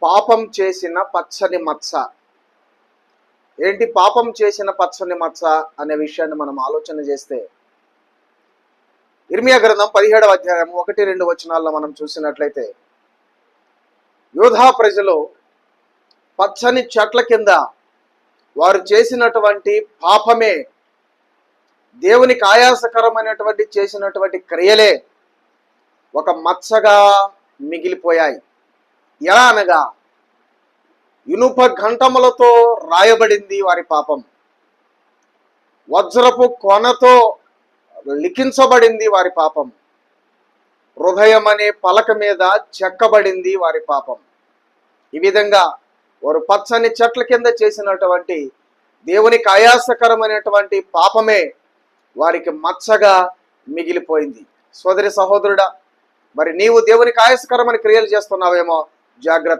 పాపం చేసిన పచ్చని మచ్చ. ఏంటి పాపం చేసిన పచ్చని మచ్చ అనే విషయాన్ని మనం ఆలోచన చేస్తే, ఇర్మియా గ్రంథం 17వ అధ్యాయం 1-2 వచనాల్లో మనం చూసినట్లయితే, యోధా ప్రజలు పచ్చని చెట్ల కింద వారు చేసినటువంటి పాపమే, దేవునికి ఆయాసకరమైనటువంటి చేసినటువంటి క్రియలే ఒక మచ్చగా మిగిలిపోయాయి. ఎలా అనగా, ఇనుప ఘంటములతో రాయబడింది వారి పాపం, వజ్రపు కొనతో లిఖించబడింది వారి పాపం, హృదయం అనే పలక మీద చెక్కబడింది వారి పాపం. ఈ విధంగా వారు పచ్చని చెట్ల కింద చేసినటువంటి దేవునికి ఆయాసకరమైనటువంటి పాపమే వారికి మచ్చగా మిగిలిపోయింది. సోదరి సహోదరుడా, మరి నీవు దేవునికి ఆయాసకరమైన క్రియలు చేస్తున్నావేమో జాగ్రత్త.